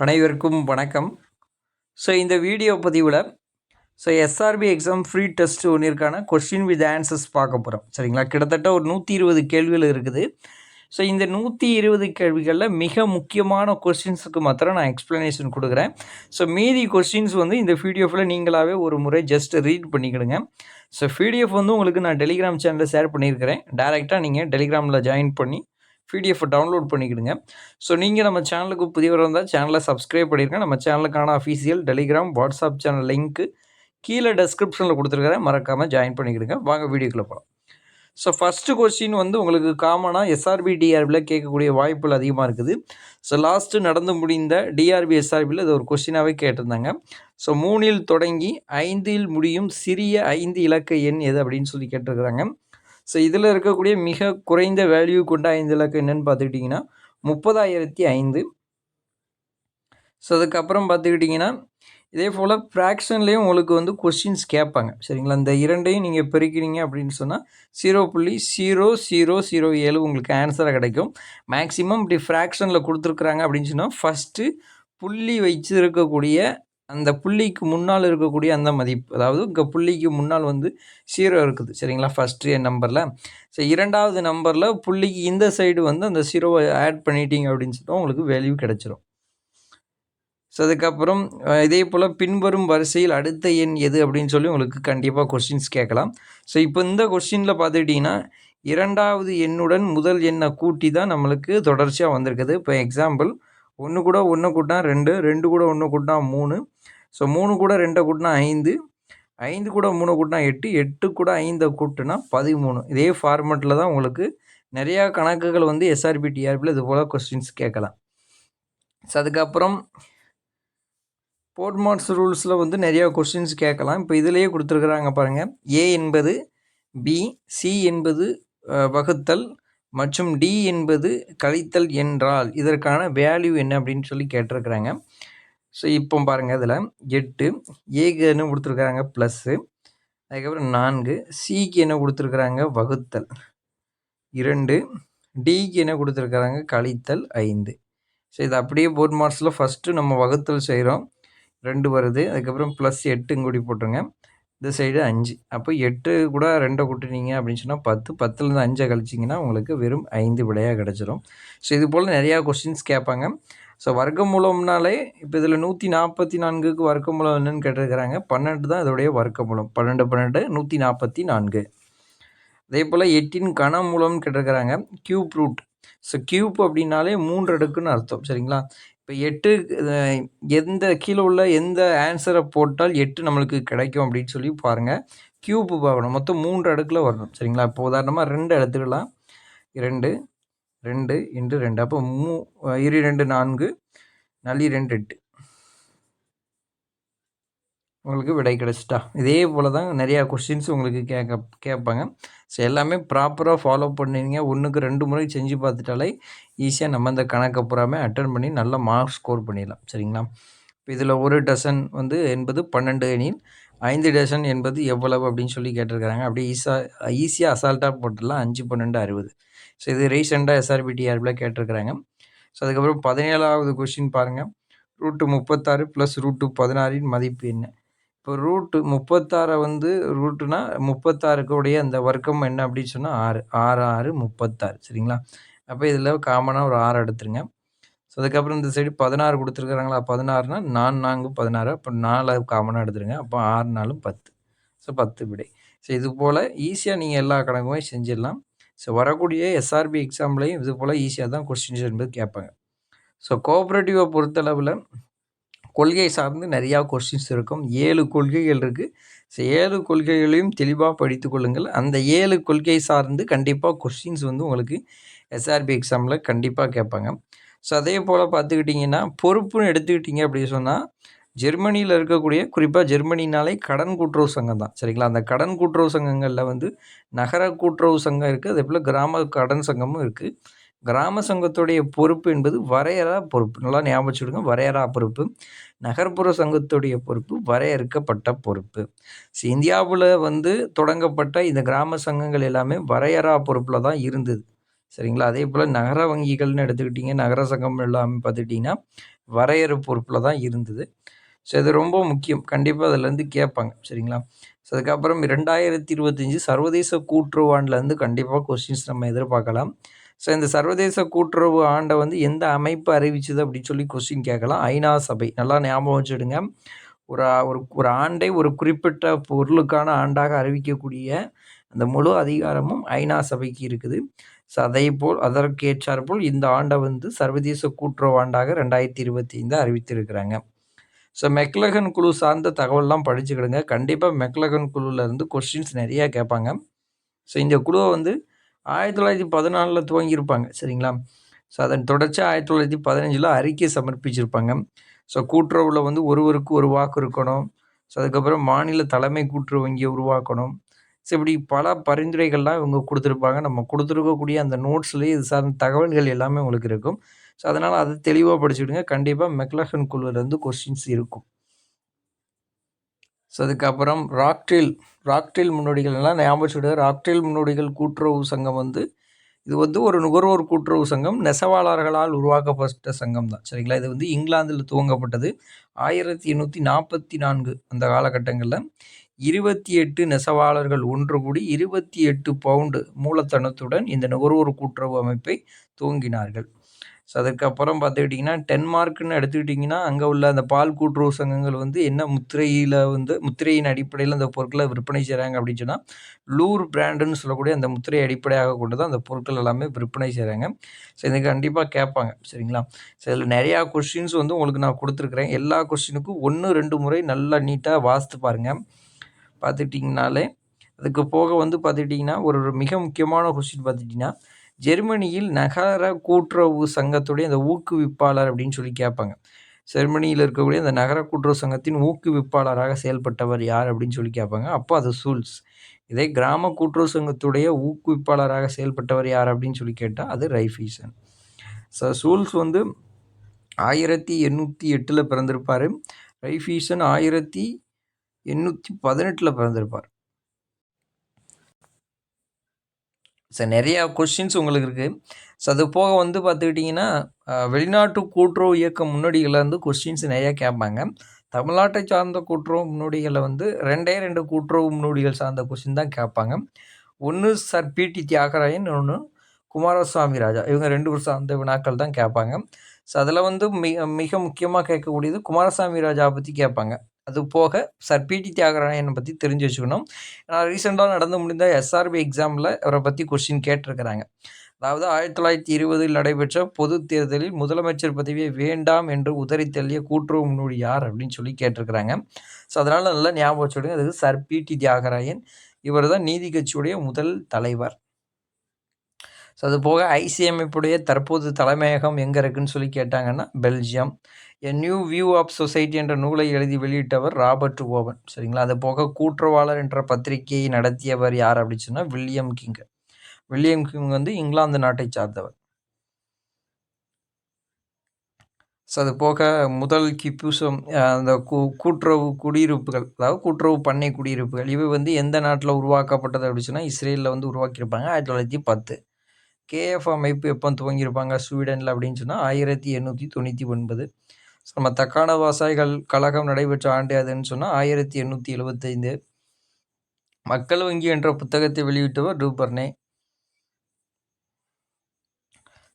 அனைவருக்கும் வணக்கம். இந்த வீடியோ பதிவில் எஸ்ஆர்பி எக்ஸாம் ஃப்ரீ டெஸ்ட் ஒன்றிற்கான கொஸ்டின் வித் ஆன்சர்ஸ் பார்க்க போகிறோம். சரிங்களா? கிட்டத்தட்ட ஒரு 120 கேள்விகள் இருக்குது. இந்த 120 கேள்விகளில் மிக முக்கியமான கொஸ்டின்ஸுக்கு மாத்திரம் நான் எக்ஸ்ப்ளனேஷன் கொடுக்குறேன். மீதி கொஸ்டின்ஸ் இந்த பிடிஎஃபில் நீங்களாகவே ஒரு முறை ஜஸ்ட் ரீட் பண்ணிக்கிடுங்க. பிடிஎஃப் உங்களுக்கு நான் டெலிகிராம் சேனலில் ஷேர் பண்ணியிருக்கிறேன். டைரெக்டாக நீங்கள் டெலிகிராமில் ஜாயின் பண்ணி பிடிஎஃப் டவுன்லோட் பண்ணிக்கிடுங்க. நீங்கள் நம்ம சேனலுக்கு புதியவராக இருந்தால் சேனலை சப்ஸ்கிரைப் பண்ணிடுங்க. நம்ம சேனலுக்கான official Telegram WhatsApp channel link கீழே டெஸ்கிரிப்ஷனில் கொடுத்துருக்கிறேன். மறக்காமல் ஜாயின் பண்ணிக்கிடுங்க. வாங்க வீடியோக்குள்ளே போகலாம். ஃபஸ்ட்டு கொஸ்டின் உங்களுக்கு காமனாக எஸ்ஆர்பி டிஆர்பியில் கேட்கக்கூடிய வாய்ப்புகள் அதிகமாக இருக்குது. லாஸ்ட்டு நடந்து முடிந்த டிஆர்பி எஸ்ஆர்பியில் இது ஒரு கொஸ்டினாகவே கேட்டிருந்தாங்க. 3இல் தொடங்கி 5இல் முடியும் சிறிய 5 இலக்க எண் எது அப்படின்னு சொல்லி கேட்டிருக்கிறாங்க. இதில் இருக்கக்கூடிய மிக குறைந்த வேல்யூ கொண்ட 5 இலக்கம் என்னென்னு பார்த்துக்கிட்டிங்கன்னா 30,005. அதுக்கப்புறம் பார்த்துக்கிட்டிங்கன்னா இதே போல் ஃப்ராக்ஷன்லேயும் உங்களுக்கு கொஸ்டின்ஸ் கேட்பாங்க. சரிங்களா? இந்த இரண்டையும் நீங்கள் பெருக்கிறீங்க அப்படின்னு சொன்னால் 0.0007 உங்களுக்கு ஆன்சராக கிடைக்கும். மேக்ஸிமம் இப்படி ஃப்ராக்ஷனில் கொடுத்துருக்குறாங்க அப்படின்னு சொன்னால் ஃபஸ்ட்டு புள்ளி வச்சு இருக்கக்கூடிய அந்த புள்ளிக்கு முன்னால் இருக்கக்கூடிய அந்த மதிப்பு, அதாவது இங்கே புள்ளிக்கு முன்னால் 0 இருக்குது. சரிங்களா? ஃபஸ்ட்டு நம்பரில். இரண்டாவது நம்பரில் புள்ளிக்கு இந்த சைடு அந்த 0வை ஆட் பண்ணிட்டீங்க அப்படின்னு சொன்னால் உங்களுக்கு வேல்யூ கிடச்சிரும். அதுக்கப்புறம் இதே போல் பின்வரும் வரிசையில் அடுத்த எண் எது அப்படின்னு சொல்லி உங்களுக்கு கண்டிப்பாக கொஸ்டின்ஸ் கேட்கலாம். இப்போ இந்த கொஸ்டினில் பார்த்துக்கிட்டிங்கன்னா இரண்டாவது எண்ணுடன் முதல் எண்ணை கூட்டி தான் நம்மளுக்கு தொடர்ச்சியாக வந்திருக்குது. இப்போ எக்ஸாம்பிள் 1 கூட 1 கூட்டினா 2, 2 கூட 1 கூட்டினா 3, 3 கூட 2 கூட்டினா 5, 5 கூட 3 கூட்டினா 8, 8 கூட 5 கூட்டினா 13. இதே ஃபார்மெட்டில் தான் உங்களுக்கு நிறையா கணக்குகள் எஸ்ஆர்பி டிஆர்பியில் இது போல் கொஸ்டின்ஸ் கேட்கலாம். அதுக்கப்புறம் போர்ட்மார்க்ஸ் ரூல்ஸில் நிறையா கொஸ்டின்ஸ் கேட்கலாம். இப்போ இதிலேயே கொடுத்துருக்குறாங்க பாருங்கள். ஏ என்பது பி, சி என்பது வகுத்தல் மற்றும் டி என்பது கழித்தல் என்றால் இதற்கான வேல்யூ என்ன அப்படின்னு சொல்லி கேட்டிருக்கிறாங்க. இப்போ பாருங்கள், இதில் 8 ஏக்கு என்ன கொடுத்துருக்குறாங்க ப்ளஸ்ஸு, அதுக்கப்புறம் 4 சிக்கு என்ன கொடுத்துருக்குறாங்க வகுத்தல் 2, டிக்கு என்ன கொடுத்துருக்குறாங்க கழித்தல் 5. இது அப்படியே போர்ட் மார்க்ஸில் ஃபஸ்ட்டு நம்ம வகுத்தல் செய்கிறோம், 2 வருது. அதுக்கப்புறம் ப்ளஸ் 8 கூடி போட்டுருங்க. இந்த சைடு 5. அப்போ 8 கூட 2 கூட்டினீங்க அப்படின்னு சொன்னால் 10, 10லேருந்து 5 கழிச்சிங்கன்னா உங்களுக்கு வெறும் 5 விடையாக கிடச்சிரும். இது போல் நிறையா கொஸ்டின்ஸ் கேட்பாங்க. வர்க்கமூலம்னாலே இப்போ இதில் 144க்கு வர்க்கமூலம் என்னன்னு கேட்டிருக்கிறாங்க. 12 தான் இதோடைய வர்க்கமூலம். 12 12 144. அதே போல் 8இன் கனமூலம்னு கேட்டிருக்கிறாங்க. Cube root. கியூப் அப்படின்னாலே 3 அடுக்குன்னு அர்த்தம். சரிங்களா? இப்போ 8 எந்த கீழே உள்ள எந்த ஆன்சரை போட்டால் 8 நம்மளுக்கு கிடைக்கும் அப்படின்னு சொல்லி பாருங்கள். கியூப்பு பார்க்கணும். மொத்தம் 3 அடுக்கில் வரணும். சரிங்களா? இப்போ உதாரணமாக 2 எடுத்துக்கலாம். 2 2 இன்ட்டு 2 அப்போ 2 4 4 2 8 உங்களுக்கு விடை கிடச்சிட்டா. இதே போல் தான் நிறையா கொஸ்டின்ஸ் உங்களுக்கு கேட்பாங்க. எல்லாமே ப்ராப்பராக ஃபாலோ பண்ணிங்க. 1க்கு 2 முறை செஞ்சு பார்த்துட்டாலே ஈஸியாக நம்ம இந்த கணக்கை பூராமே அட்டன் பண்ணி நல்ல மார்க்ஸ் ஸ்கோர் பண்ணிடலாம். சரிங்களா? இப்போ இதில் ஒரு டசன் என்பது 12 எனில் 5 டசன் என்பது எவ்வளவு அப்படின்னு சொல்லி கேட்டிருக்கிறாங்க. அப்படியே ஈஸியாக அசால்ட்டாக போட்டுடலாம். 5 12 60. இது ரீசெண்டாக எஸ்ஆர்பி டிஆர்பியில் கேட்டிருக்கிறாங்க. அதுக்கப்புறம் 17வது கொஸ்டின் பாருங்கள். ரூட்டு 36 ப்ளஸ் ரூட்டு 16 மதிப்பு என்ன? இப்போ ரூட்டு 36 ரூட்டுனா 36க்கு உடைய அந்த வர்க்கம் என்ன அப்படின்னு சொன்னால் 6 6 6 36. சரிங்களா? அப்போ இதில் காமனாக ஒரு 6 எடுத்துருங்க. அதுக்கப்புறம் இந்த சைடு 16 கொடுத்துருக்குறாங்களா, 16னா 4 4 16. அப்போ 4 காமனாக எடுத்துருங்க. அப்போ 6 4 10. 10 விடை. இது போல் ஈஸியாக நீங்கள் எல்லா கணக்குமே செஞ்சிடலாம். வரக்கூடிய எஸ்ஆர்பி எக்ஸாம்லேயும் இது போல் ஈஸியாக தான் கொஸ்டின்ஸ் என்பது கேட்பாங்க. கோஆப்ரேட்டிவை பொறுத்தளவில் கொள்கை சார்ந்து நிறையா கொஸ்டின்ஸ் இருக்கும். 7 கொள்கைகள் இருக்குது. 7 கொள்கைகளையும் தெளிவாக படித்து கொள்ளுங்கள். அந்த 7 கொள்கை சார்ந்து கண்டிப்பாக கொஸ்டின்ஸ் உங்களுக்கு எஸ்ஆர்பி எக்ஸாமில் கண்டிப்பாக கேட்பாங்க. அதே போல் பார்த்துக்கிட்டிங்கன்னா பொறுப்புன்னு எடுத்துக்கிட்டிங்க அப்படின்னு சொன்னால் ஜெர்மனியில் இருக்கக்கூடிய, குறிப்பாக ஜெர்மனினாலே கடன் கூட்டுறவு சங்கம் தான். சரிங்களா? அந்த கடன் கூட்டுறவு சங்கங்களில் நகர கூட்டுறவு சங்கம் இருக்குது. அதே போல் கிராம கடன் சங்கமும் இருக்குது. கிராம சங்கத்துடைய பொறுப்பு என்பது வரையறா பொறுப்பு. நல்லா ஞாபகம் வச்சுடுங்க, வரையறா பொறுப்பு. நகர்ப்புற சங்கத்துடைய பொறுப்பு வரையறுக்கப்பட்ட பொறுப்பு. இந்தியாவில் தொடங்கப்பட்ட இந்த கிராம சங்கங்கள் எல்லாமே வரையறா பொறுப்பில் தான் இருந்தது. சரிங்களா? அதே போல் நகர வங்கிகள்னு எடுத்துக்கிட்டிங்க, நகர சங்கம் எல்லாமே பார்த்துக்கிட்டிங்கன்னா வரையறு பொறுப்பில் தான் இருந்தது. ஸோ இது ரொம்ப முக்கியம். கண்டிப்பாக அதிலேருந்து கேட்பாங்க. சரிங்களா? ஸோ அதுக்கப்புறம் 2025 சர்வதேச கூட்டுறவு ஆண்டுலேருந்து கண்டிப்பாக கொஸ்டின்ஸ் நம்ம எதிர்பார்க்கலாம். ஸோ இந்த சர்வதேச கூட்டுறவு ஆண்டை வந்து எந்த அமைப்பு அறிவிச்சது அப்படின்னு சொல்லி கொஸ்டின் கேட்கலாம். ஐநா சபை. நல்லா ஞாபகம் வச்சுடுங்க. ஒரு ஒரு ஒரு ஆண்டை ஒரு குறிப்பிட்ட பொருளுக்கான ஆண்டாக அறிவிக்கக்கூடிய அந்த முழு அதிகாரமும் ஐநா சபைக்கு இருக்குது. ஸோ அதேபோல் அதற்கேற்றாற்போல் இந்த ஆண்டை வந்து சர்வதேச கூட்டுறவு ஆண்டாக 2025 அறிவித்திருக்கிறாங்க. ஸோ மெக்லகன் குழு சார்ந்த தகவல்லாம் படிச்சுக்கிடுங்க. கண்டிப்பாக மெக்லகன் குழுவிலேருந்து கொஸ்டின்ஸ் நிறையா கேட்பாங்க. ஸோ இந்த குழுவை வந்து 1914 துவங்கியிருப்பாங்க. சரிங்களா? ஸோ அதன் தொடர்ச்சி 1915 அறிக்கை சமர்ப்பிச்சிருப்பாங்க. ஸோ கூட்டுறவில் வந்து ஒருவருக்கு ஒரு வாக்கு இருக்கணும். ஸோ அதுக்கப்புறம் மாநில தலைமை கூட்டுறவு வங்கியை உருவாக்கணும். ஸோ இப்படி பல பரிந்துரைகள்லாம் இவங்க கொடுத்துருப்பாங்க. நம்ம கொடுத்துருக்கக்கூடிய அந்த நோட்ஸ்லேயே இது சார்ந்த தகவல்கள் எல்லாமே உங்களுக்கு இருக்கும். ஸோ அதனால் அதை தெளிவாக படிச்சுடுங்க. கண்டிப்பாக மெக்லகன் குழுவிலேருந்து கொஸ்டின்ஸ் இருக்கும். ஸோ அதுக்கப்புறம் ராக்டெயில் முன்னோடிகள் எல்லாம் ஞாபகம் வச்சுக்கிட்டு, ராக்டெயில் முன்னோடிகள் கூட்டுறவு சங்கம் வந்து இது வந்து ஒரு நுகர்வோர் கூட்டுறவு சங்கம், நெசவாளர்களால் உருவாக்கப்பட்ட சங்கம் தான். சரிங்களா? இது வந்து இங்கிலாந்தில் துவங்கப்பட்டது 1844 அந்த காலகட்டங்களில் 28 நெசவாளர்கள் ஒன்று கூடி 28 பவுண்டு மூலதனத்துடன் இந்த நுகர்வோர் கூட்டுறவு அமைப்பை துவங்கினார்கள். ஸோ அதுக்கப்புறம் பார்த்துக்கிட்டிங்கன்னா டென்மார்க்னு எடுத்துக்கிட்டிங்கன்னா அங்கே உள்ள அந்த பால் கூட்டுறவு சங்கங்கள் வந்து என்ன முத்திரையின் அடிப்படையில் அந்த பொருட்களை விற்பனை செய்கிறாங்க அப்படின்னு சொன்னால் லூர் பிராண்டுன்னு சொல்லக்கூடிய அந்த முத்திரையை அடிப்படையாக கொண்டு தான் அந்த பொருட்கள் எல்லாமே விற்பனை செய்கிறாங்க. ஸோ இது கண்டிப்பாக கேட்பாங்க. சரிங்களா? ஸோ இதில் நிறையா கொஸ்டின்ஸ் வந்து உங்களுக்கு நான் கொடுத்துருக்குறேன். எல்லா கொஸ்டினுக்கும் 1-2 முறை நல்லா நீட்டாக வாசித்து பாருங்கள். பார்த்துக்கிட்டிங்கனாலே அதுக்கு போக வந்து பார்த்துக்கிட்டிங்கன்னா ஒரு மிக முக்கியமான கொஸ்டின் பார்த்துக்கிட்டிங்கன்னா ஜெர்மனியில் நகர கூட்டுறவு சங்கத்துடைய அந்த ஊக்குவிப்பாளர் அப்படின்னு சொல்லி கேட்பாங்க. ஜெர்மனியில் இருக்கக்கூடிய அந்த நகர கூட்டுறவு சங்கத்தின் ஊக்குவிப்பாளராக செயல்பட்டவர் யார் அப்படின்னு சொல்லி கேட்பாங்க. அப்போ அது சூல்ஸ். இதே கிராம கூட்டுறவு சங்கத்துடைய ஊக்குவிப்பாளராக செயல்பட்டவர் யார் அப்படின்னு சொல்லி கேட்டால் அது ரைஃபீசன். ஸோ சூல்ஸ் வந்து 1808 பிறந்திருப்பார். ரைஃபீசன் 1818 பிறந்திருப்பார். ஸோ நிறையா கொஸ்டின்ஸ் உங்களுக்கு இருக்குது. ஸோ அது போக வந்து பார்த்துக்கிட்டிங்கன்னா வெளிநாட்டு கூட்டுறவு இயக்க முன்னோடிகள்லேருந்து கொஸ்டின்ஸ் நிறையா கேட்பாங்க. தமிழ்நாட்டை சார்ந்த கூட்டுறவு முன்னோடிகளில் வந்து 2 கூட்டுறவு முன்னோடிகள் சார்ந்த கொஸ்டின் தான் கேட்பாங்க. ஒன்று சர் பிடி தியாகராயன், இன்னொன்று குமாரசாமி ராஜா. இவங்க 2 பேர் சார்ந்த வினாக்கள் தான் கேட்பாங்க. ஸோ அதில் வந்து மிக முக்கியமாக கேட்கக்கூடியது குமாரசாமி ராஜாவை பற்றி கேட்பாங்க. அது போக சர் பிடி தியாகராயனை பற்றி தெரிஞ்சு வச்சுக்கணும். நான் ரீசெண்டாக நடந்து முடிந்த எஸ்ஆர்பி எக்ஸாமில் அவரை பற்றி கொஸ்டின் கேட்டிருக்கிறாங்க. அதாவது 1920 நடைபெற்ற பொது தேர்தலில் முதலமைச்சர் பதவியை வேண்டாம் என்று உதறி தள்ளிய கூட்டுறவு முன்னோடி யார் அப்படின்னு சொல்லி கேட்டிருக்கிறாங்க. ஸோ அதனால் நல்லா ஞாபகம் வச்சுடுங்க. அது சர் பிடி தியாகராயன். இவர் தான் நீதி கட்சியுடைய முதல் தலைவர். ஸோ அது போக ஐசி அமைப்புடைய தற்போது தலைமையகம் எங்கே இருக்குதுன்னு சொல்லி கேட்டாங்கன்னா Belgium. A new view of society என்ற நூலை எழுதி வெளியிட்டவர் ராபர்ட் ஓவன். சரிங்களா? அது போக கூட்டுறவாளர் என்ற பத்திரிகையை நடத்தியவர் யார் அப்படின்னு சொன்னால் வில்லியம் கிங். வில்லியம் கிங் வந்து இங்கிலாந்து நாட்டை சார்ந்தவர். ஸோ அது போக முதல் கிப்புசம் அந்த கூட்டுறவு குடியிருப்புகள், அதாவது கூட்டுறவு பண்ணை குடியிருப்புகள், இவை வந்து எந்த நாட்டில் உருவாக்கப்பட்டது அப்படின்னு சொன்னால் இஸ்ரேலில் வந்து உருவாக்கியிருப்பாங்க 1910. கேஎஃப் அமைப்பு எப்போ துவங்கியிருப்பாங்க ஸ்வீடனில் அப்படின்னு சொன்னால் 1899. ஸோ நம்ம தக்கான விவசாயிகள் கழகம் நடைபெற்ற ஆண்டு அதுன்னு சொன்னால் 1875. மக்கள் வங்கி என்ற புத்தகத்தை வெளியிட்டவர் ரூபர்னே.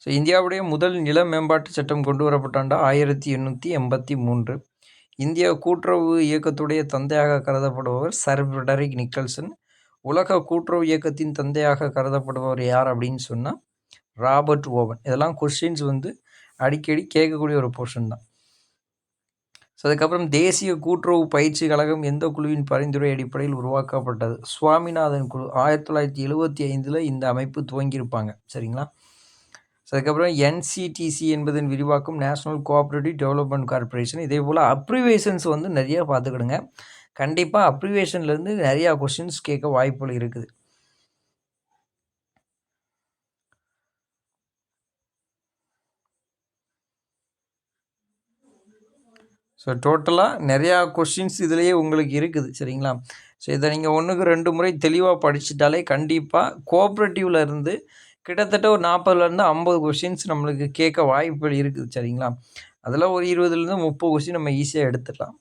ஸோ இந்தியாவுடைய முதல் நில மேம்பாட்டு சட்டம் கொண்டு வரப்பட்ட ஆண்டா 1883. இந்திய கூட்டுறவு இயக்கத்துடைய தந்தையாக கருதப்படுபவர் சர் ஃபிரெடரிக் நிக்கல்சன். உலக கூட்டுறவு இயக்கத்தின் தந்தையாக கருதப்படுபவர் யார் அப்படின்னு சொன்னால் ராபர்ட் ஓவன். இதெல்லாம் கொஸ்டின்ஸ் வந்து அடிக்கடி கேட்கக்கூடிய ஒரு போர்ஷன் தான். ஸோ அதுக்கப்புறம் தேசிய கூட்டுறவு பயிற்சி கழகம் எந்த குழுவின் பரிந்துரை அடிப்படையில் உருவாக்கப்பட்டது? சுவாமிநாதன் குழு. 1975 இந்த அமைப்பு துவங்கியிருப்பாங்க. சரிங்களா? ஸோ அதுக்கப்புறம் என்சிடிசி என்பதன் விரிவாக்கம் நேஷனல் கோஆப்ரேட்டிவ் டெவலப்மெண்ட் கார்பரேஷன். இதே போல் அப்ரிவேஷன்ஸ் வந்து நிறையா பார்த்துக்கிடுங்க. கண்டிப்பாக அப்ரிவேஷன்லேருந்து நிறையா கொஸ்டின்ஸ் கேட்க வாய்ப்புகள் இருக்குது. ஸோ டோட்டலாக நிறையா கொஸ்டின்ஸ் இதிலேயே உங்களுக்கு இருக்குது. சரிங்களா? ஸோ இதை நீங்கள் 1-2 முறை தெளிவாக படிச்சுட்டாலே கண்டிப்பாக கோஆப்ரேட்டிவில் இருந்து கிட்டத்தட்ட ஒரு 40லேருந்து 50 கொஸ்டின்ஸ் நம்மளுக்கு கேட்க வாய்ப்புகள் இருக்குது. சரிங்களா? அதில் ஒரு 20லேருந்து 30 கொஸ்டின் நம்ம ஈஸியாக எடுத்துடலாம்.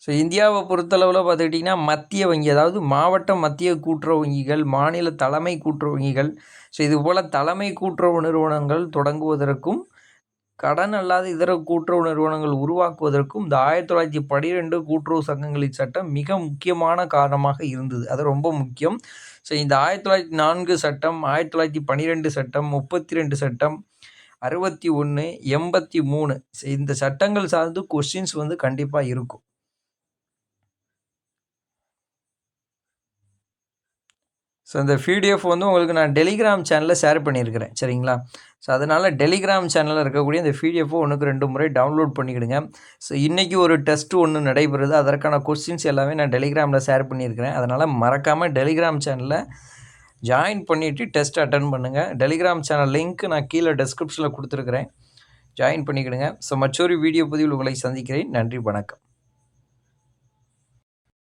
ஸோ இந்தியாவை பொறுத்தளவில் பார்த்துக்கிட்டிங்கன்னா மத்திய வங்கி, அதாவது மாவட்ட மத்திய கூட்டுறவு வங்கிகள், மாநில தலைமை கூட்டுறவு வங்கிகள், ஸோ இதுபோல் தலைமை கூட்டுறவு நிறுவனங்கள் தொடங்குவதற்கும் கடன் அல்லாத இதர கூட்டுறவு நிறுவனங்கள் உருவாக்குவதற்கும் இந்த 1912 கூட்டுறவு சங்கங்களின் சட்டம் மிக முக்கியமான காரணமாக இருந்தது. அது ரொம்ப முக்கியம். ஸோ இந்த 1904 சட்டம், 1912 சட்டம், 32 சட்டம், 61, 83 இந்த சட்டங்கள் சார்ந்து கொஸ்டின்ஸ் வந்து கண்டிப்பாக இருக்கும். ஸோ இந்த பிடிஎஃப் வந்து உங்களுக்கு நான் டெலிகிராம் சேனலில் ஷேர் பண்ணியிருக்கிறேன். சரிங்களா? ஸோ அதனால் டெலிகிராம் சேனலில் இருக்கக்கூடிய இந்த பிடிஎஃப்பை 1க்கு 2 முறை டவுன்லோட் பண்ணிக்கிடுங்க. ஸோ இன்றைக்கி ஒரு டெஸ்ட் ஒன்று நடைபெறுது. அதற்கான கொஸ்டின்ஸ் எல்லாமே நான் டெலிகிராமில் ஷேர் பண்ணியிருக்கிறேன். அதனால் மறக்காமல் டெலிகிராம் சேனலில் ஜாயின் பண்ணிவிட்டு டெஸ்ட் அட்டன் பண்ணுங்கள். டெலிகிராம் சேனல் லிங்க் நான் கீழே டெஸ்கிரிப்ஷனில் கொடுத்துருக்குறேன். ஜாயின் பண்ணிக்கிடுங்க. ஸோ மற்றொரு வீடியோ பதிவில் உங்களை சந்திக்கிறேன். நன்றி, வணக்கம்.